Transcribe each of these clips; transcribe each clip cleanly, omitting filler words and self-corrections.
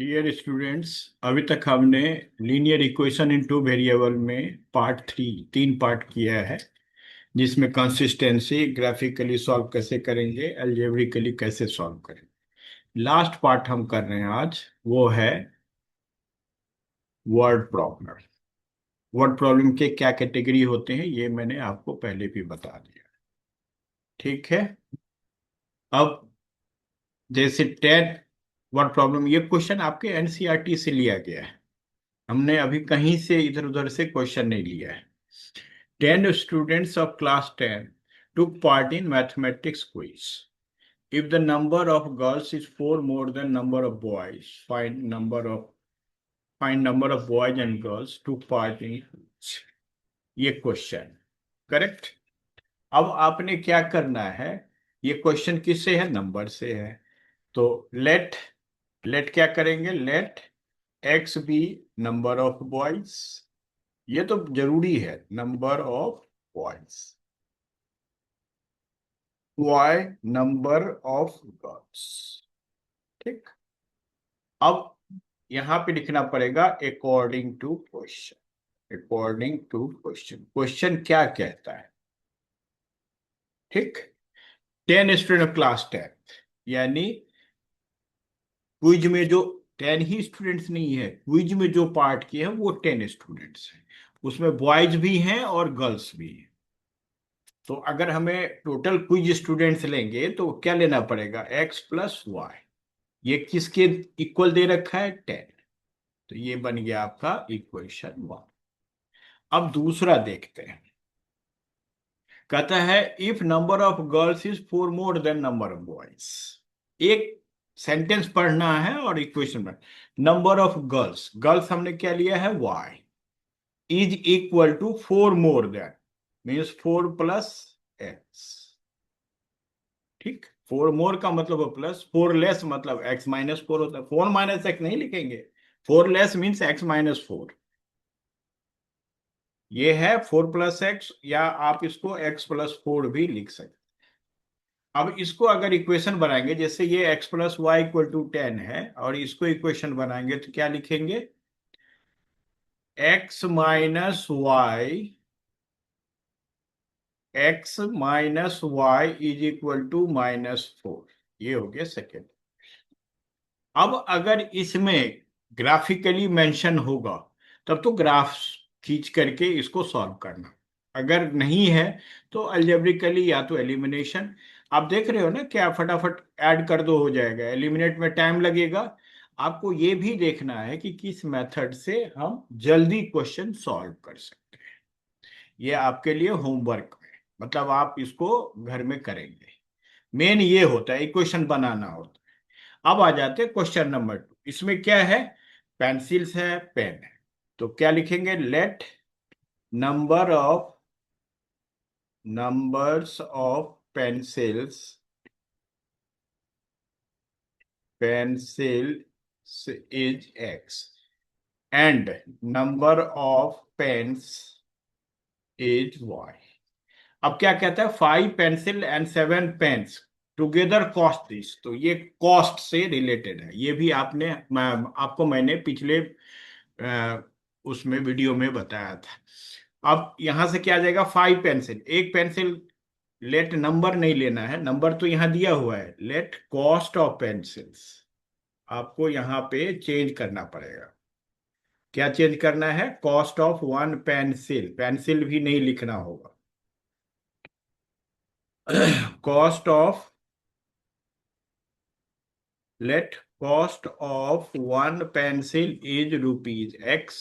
Dear students, अभी तक हमने लीनियर इक्वेशन इनटू वेरिएबल में तीन पार्ट किया है, जिसमें कंसिस्टेंसी, ग्राफिकली सॉल्व कैसे करेंगे, अलजेब्रिकली कैसे सॉल्व करेंगे। लास्ट पार्ट हम कर रहे हैं आज, वो है वर्ड प्रॉब्लम। वर्ड प्रॉब्लम के क्या कैटेगरी होते हैं ये मैंने आपको पहले भी बता दिया। ठीक है। अब जैसे 10 वर्ड प्रॉब्लम, ये क्वेश्चन आपके एनसीईआरटी से लिया गया है। हमने अभी कहीं से इधर उधर से क्वेश्चन नहीं लिया है। 10 students of class 10 took part in mathematics quiz. If the number of girls is 4 more than number of boys, find number of boys and girls took part in quiz. ये क्वेश्चन करेक्ट। अब आपने क्या करना है, ये question किससे है, number से है। तो लेट लेट क्या करेंगे, let x be number of boys. ये तो जरूरी है, number of boys, y number of girls. ठीक। अब यहां पे लिखना पड़ेगा according to question. According to question, question क्या कहता है। ठीक। 10 स्टूडेंट क्लास 10, यानी क्विज में जो 10 ही स्टूडेंट्स नहीं है, क्विज में जो पार्ट किए हैं वो 10 स्टूडेंट्स हैं। उसमें बॉयज भी हैं और गर्ल्स भी हैं। तो अगर हमें टोटल क्विज स्टूडेंट्स लेंगे तो क्या लेना पड़ेगा, एक्स प्लस वाई। ये किसके इक्वल दे रखा है, 10। तो ये बन गया आपका इक्वेशन 1। अब दूसरा देखते हैं। कहता है if number of girls is 4 more then number of boys. एक सेंटेंस पढ़ना है और इक्वेशन में नंबर ऑफ गर्ल्स, गर्ल्स हमने क्या लिया है, y is equal to 4 more than, means 4 plus x. ठीक। 4 मोर का मतलब प्लस, 4 लेस मतलब x माइनस 4 होता है। 4 माइनस एक्स नहीं लिखेंगे, 4 लेस मीन्स x माइनस 4। ये है 4 प्लस एक्स, या आप इसको x प्लस 4 भी लिख सकते। अब इसको अगर इक्वेशन बनाएंगे, जैसे ये x plus y equal to 10 है, और इसको इक्वेशन बनाएंगे तो क्या लिखेंगे, x minus y, x minus y is equal to -4। ये हो गया सेकेंड। अब अगर इसमें ग्राफिकली मेंशन होगा तब तो ग्राफ खींच करके इसको सॉल्व करना। अगर नहीं है तो अलजेब्रिकली या तो एलिमिनेशन। आप देख रहे हो ना, क्या फटाफट ऐड कर दो हो जाएगा। एलिमिनेट में टाइम लगेगा। आपको ये भी देखना है कि किस मेथड से हम जल्दी क्वेश्चन सॉल्व कर सकते हैं। ये आपके लिए होमवर्क है, मतलब आप इसको घर में करेंगे। मेन ये होता है, इक्वेशन बनाना होता है। अब आ जाते हैं क्वेश्चन नंबर 2। इसमें क्या है, पेंसिल्स है, पेन है। तो क्या लिखेंगे, let number of numbers of pencils, pencil is x and number of pens is y. अब क्या कहता है, 5 pencil and 7 pens together cost this. तो ये कॉस्ट से रिलेटेड है। ये भी आपको मैंने पिछले उसमें वीडियो में बताया था। अब यहां से क्या आ जाएगा, 5 पेंसिल, एक पेंसिल। लेट नंबर नहीं लेना है, नंबर तो यहां दिया हुआ है। लेट कॉस्ट ऑफ पेंसिल्स, आपको यहां पे चेंज करना पड़ेगा। क्या चेंज करना है, कॉस्ट ऑफ 1 पेंसिल, पेंसिल भी नहीं लिखना होगा। Cost of, let cost of 1 pencil is rupees X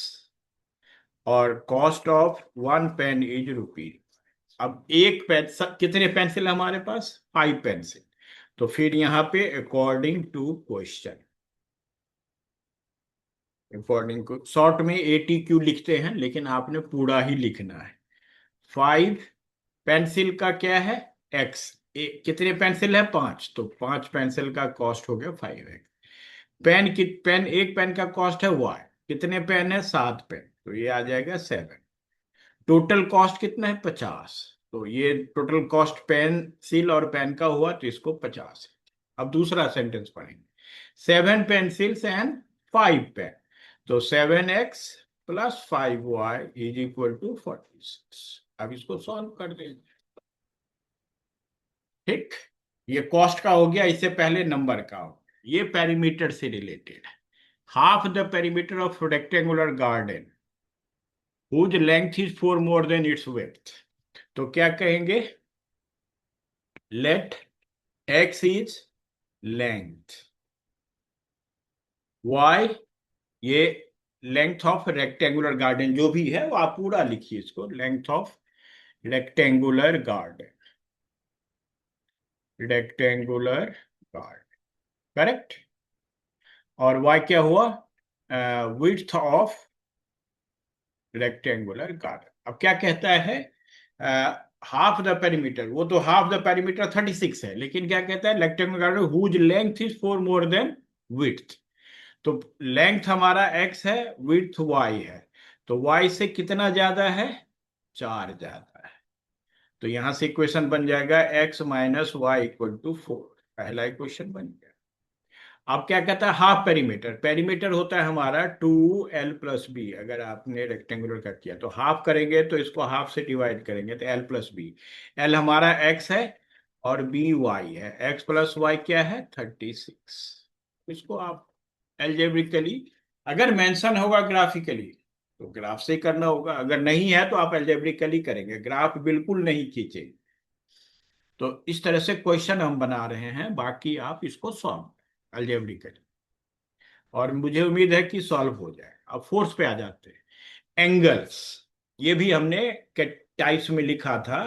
और cost of 1 pen is rupees. अब एक पेन, कितने पेंसिल हमारे पास, 5 पेंसिल। तो फिर यहां पे according to question, according to short में ATQ लिखते हैं, लेकिन आपने पूरा ही लिखना है। 5 पेंसिल का क्या है, एक्स। कितने पेंसिल है, 5, तो 5 पेंसिल का कॉस्ट हो गया 5x। पेन, एक पेन का कॉस्ट है y। कितने पेन है, 7 पेन, तो ये आ जाएगा 7। टोटल कॉस्ट कितना है, 50। तो ये टोटल कॉस्ट पेंसिल और पेन का हुआ, तो इसको 50 है। अब दूसरा सेंटेंस पढ़ेंगे, 7 पेंसिल्स एंड 5 पे। तो 7x plus 5y is equal to 46। अब इसको सॉल्व कर देंगे। ठीक, ये कॉस्ट का हो गया, इससे पहले नंबर का हो गया। ये पेरीमीटर से रिलेटेड है। Half the perimeter of rectangular garden whose length is 4 more than its width। तो क्या कहेंगे, let x is length, y ये लेंथ ऑफ रेक्टेंगुलर गार्डन जो भी है वो आप पूरा लिखिए इसको, length of rectangular garden, rectangular garden, correct. और y क्या हुआ, विड्थ ऑफ रेक्टेंगुलर गार्डन। अब क्या कहता है, हाफ द पेरीमीटर, वो तो हाफ द पेरीमीटर 36 है, लेकिन क्या कहता है, rectangular garden whose length is 4 more than width. तो लेंथ हमारा x है, विड्थ y है, तो y से कितना ज्यादा है, 4 ज्यादा है। तो यहां से इक्वेशन बन जाएगा x minus y equal to 4। पहला इक्वेशन बन गया। अब क्या कहता है, हाफ पेरीमीटर, पेरीमीटर होता है हमारा 2l प्लस बी। अगर आपने रेक्टेंगुलर का किया तो हाफ करेंगे, तो इसको हाफ से डिवाइड करेंगे तो l प्लस बी। l हमारा x है और b y है, x प्लस वाई क्या है 36। इसको आप एल्जेब्रिकली, अगर मेंशन होगा ग्राफिकली तो ग्राफ से करना होगा, अगर नहीं है तो आप एल्जेब्रिकली करेंगे, ग्राफ बिल्कुल नहीं खींचेंगे। तो इस तरह से क्वेश्चन हम बना रहे हैं, बाकी आप इसको सॉल्व एल्जेब्रिकली, और मुझे उम्मीद है कि सॉल्व हो जाए। अब फोर्स पे आ जाते हैं। एंगल्स, ये भी हमने टाइप्स में लिखा था,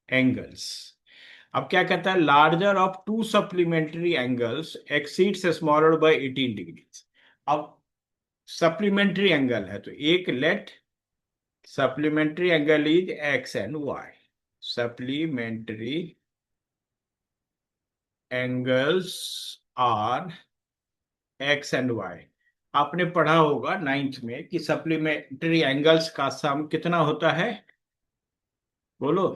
एंगल्स। अब क्या कहता है, larger of two supplementary angles exceeds smaller by 18 degree. अब सप्लीमेंट्री एंगल है तो एक let supplementary angle is x and y. Supplementary angles are x and y. आपने पढ़ा होगा नाइन्थ में कि सप्लीमेंट्री एंगल्स का सम कितना होता है, बोलो।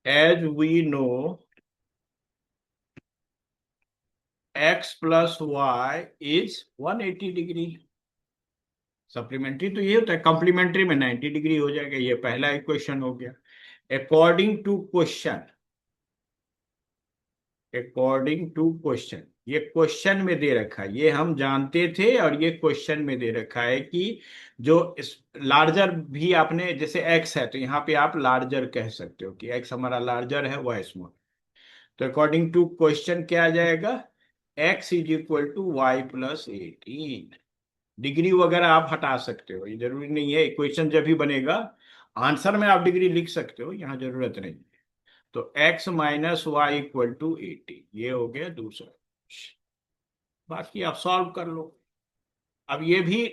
As we know x plus y is 180 degree. Supplementary तो ये होता है, कॉम्प्लीमेंट्री में 90 डिग्री हो जाएगा। ये पहला इक्वेशन हो गया। According to question, according to question, ये क्वेश्चन में दे रखा है, ये हम जानते थे और ये क्वेश्चन में दे रखा है कि जो लार्जर भी आपने, जैसे x है तो यहाँ पे आप लार्जर कह सकते हो कि x हमारा लार्जर है, y स्मॉल। तो अकॉर्डिंग टू क्वेश्चन क्या आ जाएगा, x is equal to y plus 18। Degree वगैरह आप हटा सकते हो, ये जरूरी नहीं है, इक्वेशन जब भी बनेगा आंसर में आप डिग्री लिख सकते हो, यहाँ जरूरत नहीं। तो x minus y equal to 80, ये हो गया दूसरा। बाकी आप सॉल्व कर लो। अब ये भी,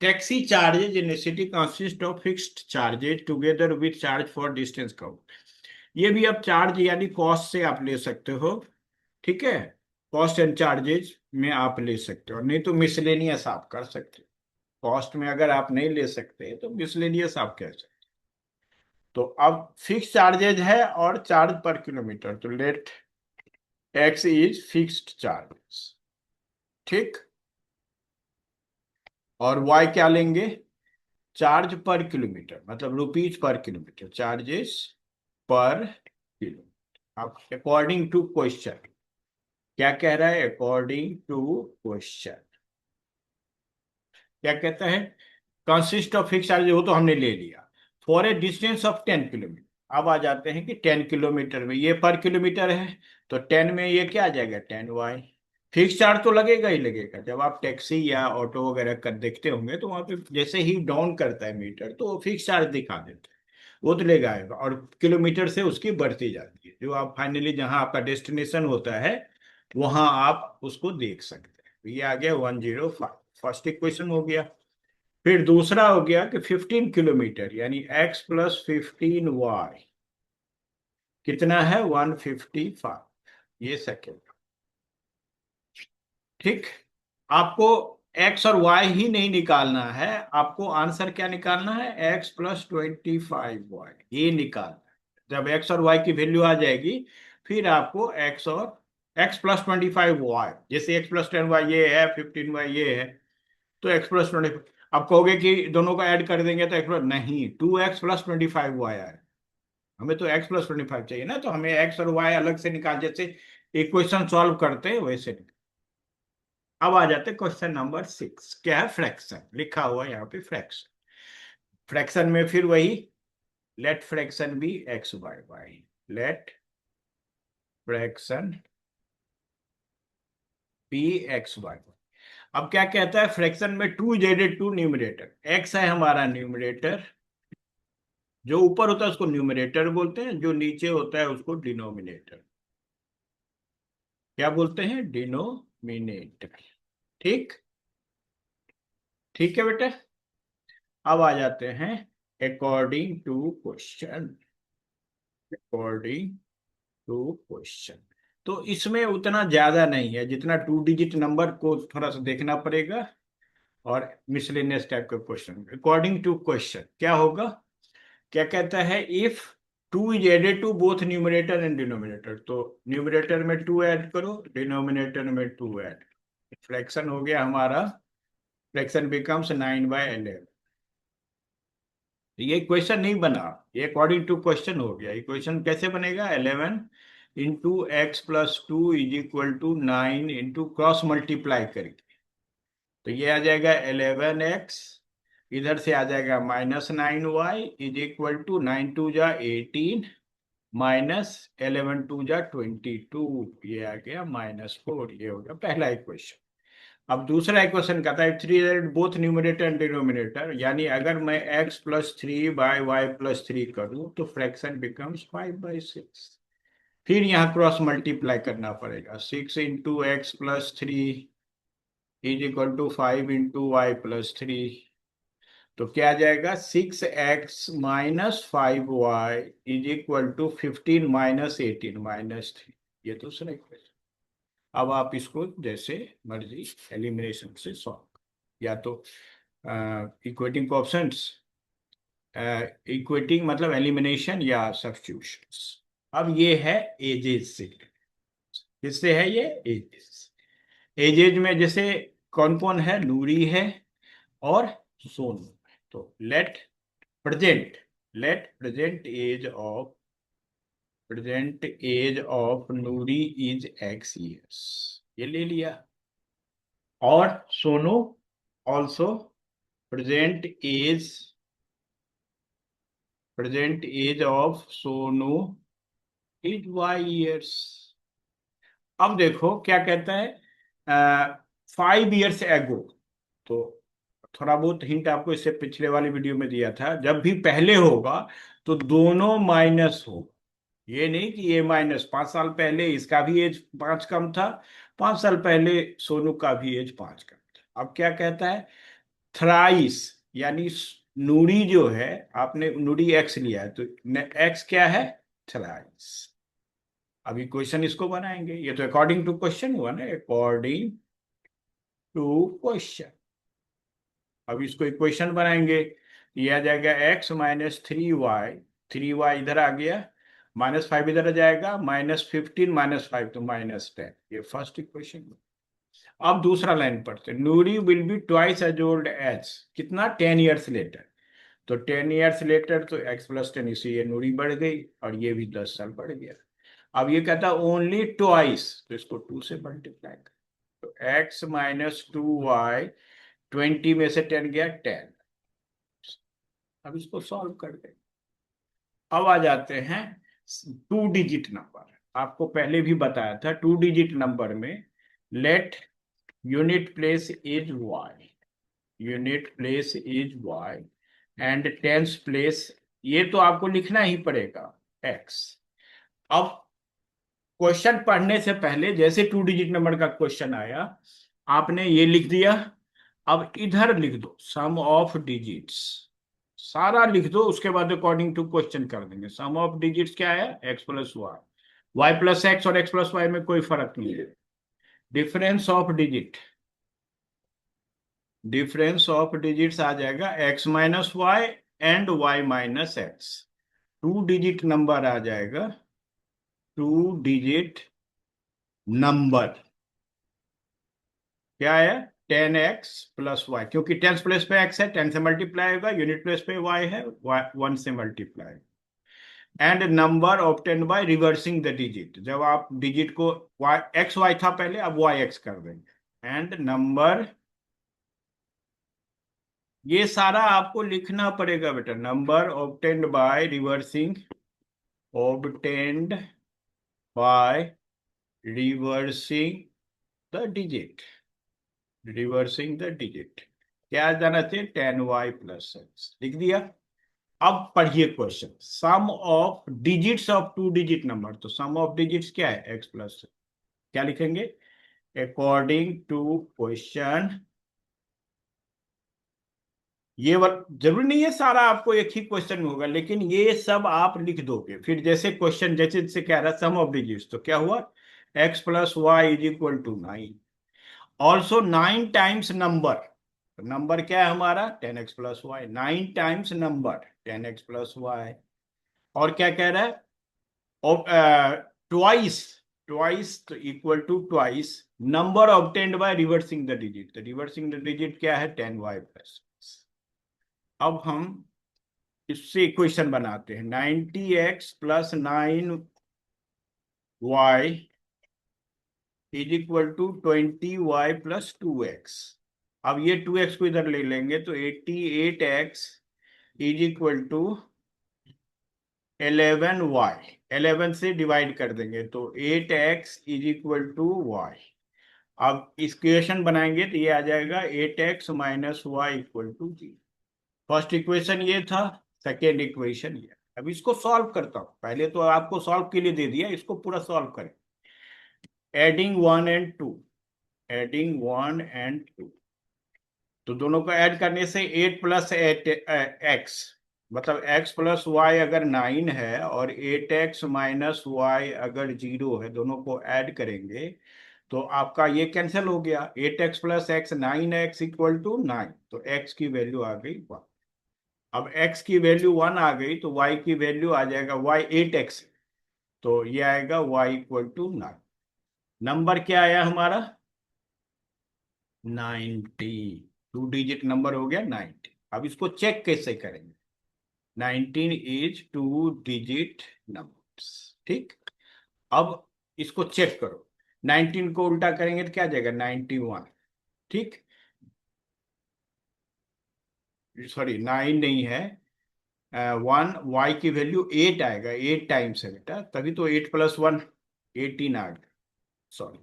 taxi charges in city consist of fixed charges together with charge for distance count. ये भी आप चार्ज यानी कॉस्ट से आप ले सकते हो, ठीक है, कॉस्ट एंड चार्जेज में आप ले सकते हो, नहीं तो मिसलेनियस आप कर सकते हो। कॉस्ट में अगर आप नहीं ले सकते तो मिसलेनियस आप कह सकते हो। तो अब फिक्स चार्जेज है और चार्ज पर किलोमीटर, तो let x is fixed charges, ठीक। और वाई क्या लेंगे, चार्ज पर किलोमीटर, मतलब रुपीज पर किलोमीटर, चार्जेस पर किलोमीटर। अब अकॉर्डिंग टू क्वेश्चन क्या कह रहा है, अकॉर्डिंग टू क्वेश्चन क्या कहता है, कंसिस्ट ऑफ फिक्स चार्ज, वो तो हमने ले लिया, for a distance of 10 kilometre. अब आ जाते हैं कि 10 किलोमीटर में, ये पर किलोमीटर है तो 10 में ये क्या आ जाएगा 10y। फिक्स चार्ज तो लगेगा ही लगेगा, जब आप टैक्सी या ऑटो वगैरह कर देखते होंगे तो वहां पे जैसे ही डाउन करता है मीटर तो वो फिक्स चार्ज दिखा देता है, वो तो लेगा आएगा, और किलोमीटर से उसकी बढ़ती जाती है, जो आप फाइनली जहां आपका डेस्टिनेशन होता है वहां आप उसको देख सकते हैं। ये आ गया 105, फर्स्ट इक्वेशन हो गया। फिर दूसरा हो गया कि 15 किलोमीटर यानी x प्लस 15y कितना है 155, ये सेकेंड, ठीक। आपको x और y ही नहीं निकालना है, आपको आंसर क्या निकालना है, x प्लस 25y, ये निकालना है। जब x और y की वैल्यू आ जाएगी फिर आपको x और x+25y, जैसे x+10y ये है, 15y ये है, तो x+25। अब कहोगे कि दोनों को ऐड कर देंगे तो x नहीं, 2x+25y आए। हमें तो x+25 चाहिए ना, तो हमें x और y अलग से निकाल, जैसे इक्वेशन सॉल्व करते हैं वैसे। अब आ जाते क्वेश्चन नंबर 6। क्या है? फ्रैक्शन लिखा हुआ है यहाँ पे, फ्रैक्शन। फ्रैक्शन में फिर वही, let fraction be x by y, let fraction be x by y. अब क्या कहता है फ्रैक्शन में, two is added to numerator, x है हमारा न्यूमरेटर, जो ऊपर होता है उसको न्यूमरेटर बोलते हैं, जो नीचे होता है उसको डिनोमिनेटर। क्या बोलते हैं? डिनोमिनेटर। ठीक, ठीक है बेटा। अब आ जाते हैं according to question, according to question. तो इसमें उतना ज्यादा नहीं है, जितना 2 डिजिट नंबर को थोड़ा सा देखना पड़ेगा, और मिसलेनियस टाइप का क्वेश्चन। अकॉर्डिंग टू क्वेश्चन क्या होगा? क्या कहता है? If two is added to both numerator and denominator, तो न्यूमरेटर में 2 ऐड करो, डिनोमिनेटर में 2 ऐड। फ्रैक्शन हो गया हमारा, फ्रैक्शन बिकम्स 9/11। ये क्वेश्चन नहीं बना, ये अकॉर्डिंग टू क्वेश्चन हो गया। ये क्वेश्चन कैसे बनेगा? 11 into x+2 is equal to 9 into cross multiply करके, तो ये आ जाएगा 11x, इधर से आ जाएगा -9y इज इक्वल टू 9 2 = 18 -11 2 = 22, ये आ गया -4। ये हो गया पहला इक्वेशन। अब दूसरा इक्वेशन कहता है 3 बोथ न्यूमरेटर एंड डिनोमिनेटर, यानी अगर मैं x+3/y+3 करूं तो फ्रैक्शन बिकम्स 5/6। फिर यहाँ क्रॉस मल्टीप्लाई करना पड़ेगा, 6 into x+3 is equal to 5 into y+3, तो क्या आ जाएगा? 6x - 5y is equal to 15 - 18 -3। ये तो दूसरा इक्वेशन। अब आप इसको जैसे मर्जी एलिमिनेशन से सॉल्व, या तो इक्वेटिंग कोएफिशिएंट्स, इक्वेटिंग मतलब एलिमिनेशन या सब्स्टिट्यूशंस। अब ये है एजेस से, किससे है ये? एजेस। एजेज में जैसे कौन कौन है? नूरी है और सोनू है। तो present let present age of Noori is x years, ये ले लिया। और Sonu also present age, present age of Sonu is y years। अब देखो क्या कहता है, 5 years एगो, तो थोड़ा बहुत हिंट आपको इससे पिछले वाली वीडियो में दिया था, जब भी पहले होगा तो दोनों माइनस हो। ये नहीं कि ये -5 साल पहले इसका भी एज 5 कम था, 5 साल पहले सोनू का भी एज 5 कम था। अब क्या कहता है? थ्राइस, यानी नूरी जो है, आपने नूरी एक्स लिया है तो एक्स क्या है? थ्राइस। अभी क्वेश्चन इसको बनाएंगे, ये तो अकॉर्डिंग टू क्वेश्चन हुआ ना, अकॉर्डिंग टू क्वेश्चन। अब इसको इक्वेशन बनाएंगे, ये आ जाएगा x - 3y, 3y इधर आ गया, -5 इधर आ जाएगा, -15 -5 तो -10। ये फर्स्ट इक्वेशन। अब दूसरा लाइन पढ़ते, Noori will be twice as old as, कितना? 10 years लेटर। तो 10 years लेटर तो x+10, इसी ये नूरी बढ़ गई और ये भी 10 साल बढ़ गया। अब ये कहता ओनली ट्वाइस, तो इसको 2 से मल्टीप्लाई कर, तो x - 2y, 20 में से 10 गया 10। अब इसको सॉल्व कर दे। अब आ जाते हैं 2 डिजिट नंबर। आपको पहले भी बताया था 2 डिजिट नंबर में let unit place is y, unit place is y and tens place, ये तो आपको लिखना ही पड़ेगा, x। अब क्वेश्चन पढ़ने से पहले जैसे 2 डिजिट नंबर का क्वेश्चन आया, आपने ये लिख दिया। अब इधर लिख दो सम ऑफ डिजिट्स, सारा लिख दो, उसके बाद अकॉर्डिंग टू क्वेश्चन कर देंगे। सम ऑफ डिजिट्स क्या है? x+y, y+x और x+y में कोई फर्क नहीं है। Difference of digit, difference of digits आ जाएगा x - y and y - x। 2 digit number आ जाएगा, 2 डिजिट नंबर क्या है, 10x+y, क्योंकि टेंस प्लेस पे x है, 10 से मल्टीप्लाई होगा, यूनिट प्लेस पे y है, 1 से multiply. And number obtain bye reversing the digit, जब आप डिजिट को एक्स वाई था पहले, अब वाई एक्स कर देंगे। एंड नंबर, ये सारा आपको लिखना पड़ेगा बेटा, number obtained by reversing, obtained by reversing the digit, reversing the digit, क्या जाना चाहिए, 10y+x, लिख दिया। अब पढ़िए question, sum of digits of two digit number, तो सम ऑफ डिजिट्स क्या है, x+, क्या लिखेंगे, अकॉर्डिंग टू क्वेश्चन, ये जरूरी नहीं है सारा आपको एक ही क्वेश्चन में होगा, लेकिन ये सब आप लिख दोगे, फिर जैसे क्वेश्चन जैसे जैसे कह रहा सम ऑफ डिजिट्स, तो क्या हुआ, x+y=9, also 9 times number, number क्या है हमारा, 10x+y, 9 टाइम्स नंबर 10x+y, और क्या कह रहा है, ट्वाइस, ट्वाइस तो equal to twice number obtained by reversing the digit, तो रिवर्सिंग द डिजिट क्या है, 10y+। अब हम इससे इक्वेशन बनाते हैं, 90x+9y = 20y+2x। अब ये 2x को इधर ले लेंगे तो 88x = 11y, 11 से डिवाइड कर देंगे तो 8x = y। अब इक्वेशन बनाएंगे तो ये आ जाएगा 8x - y = 0। फर्स्ट इक्वेशन ये था, सेकेंड इक्वेशन ये। अब इसको सॉल्व करता हूं, पहले तो आपको सॉल्व के लिए दे दिया, इसको पूरा सॉल्व करें। एडिंग 1 एंड 2, एडिंग 1 एंड 2, तो दोनों को ऐड करने से 8+8x, मतलब x+y अगर 9 है और 8x - y अगर 0 है, दोनों को ऐड करेंगे तो आपका ये कैंसिल हो गया, 8x+x 9x = 9, तो x की वैल्यू आ गई 1। अब x की वैल्यू 1 आ गई तो y की वैल्यू आ जाएगा, y 8x, तो ये आएगा y = 9। नंबर क्या आया हमारा, 90, टू डिजिट नंबर हो गया 90। अब इसको चेक कैसे करेंगे, 19 इज टू डिजिट नंबर्स, ठीक। अब इसको चेक करो, 19 को उल्टा करेंगे तो क्या आ जाएगा, 91, ठीक, सॉरी 9 नहीं है, 1, y की वैल्यू 8 आएगा, 8 टाइम्स है बेटा, तभी तो 8+1 18 आ गया, सॉरी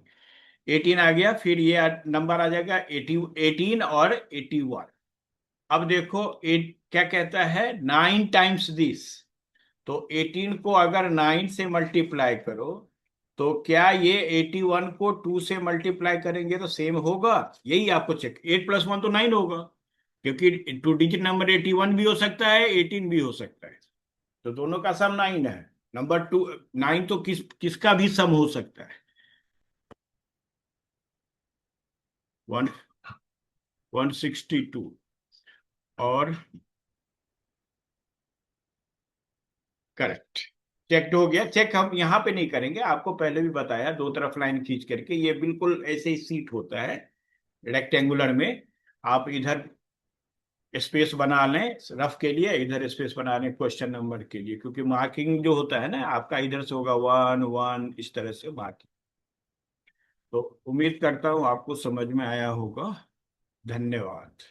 18 आ गया। फिर ये नंबर आ जाएगा 18 और 81। अब देखो क्या कहता है, 9 टाइम्स दिस, तो 18 को अगर 9 से मल्टीप्लाई करो तो क्या ये 81 को 2 से मल्टीप्लाई करेंगे तो सेम होगा, यही आपको चेक, 8+1 तो 9 होगा, क्योंकि टू डिजिट नंबर 81 भी हो सकता है, 18 भी हो सकता है, तो दोनों का सम 9 है। नंबर 2, 9 तो किसका भी सम हो सकता है, 162, और करेक्ट, चेक हो गया। चेक हम यहाँ पे नहीं करेंगे, आपको पहले भी बताया, दो तरफ लाइन खींच करके, ये बिल्कुल ऐसे ही सीट होता है रेक्टेंगुलर में, आप इधर स्पेस बना लें रफ के लिए, इधर स्पेस बना लें क्वेश्चन नंबर के लिए, क्योंकि मार्किंग जो होता है ना आपका, इधर से होगा 1 1, इस तरह से मार्किंग। तो उम्मीद करता हूँ आपको समझ में आया होगा, धन्यवाद।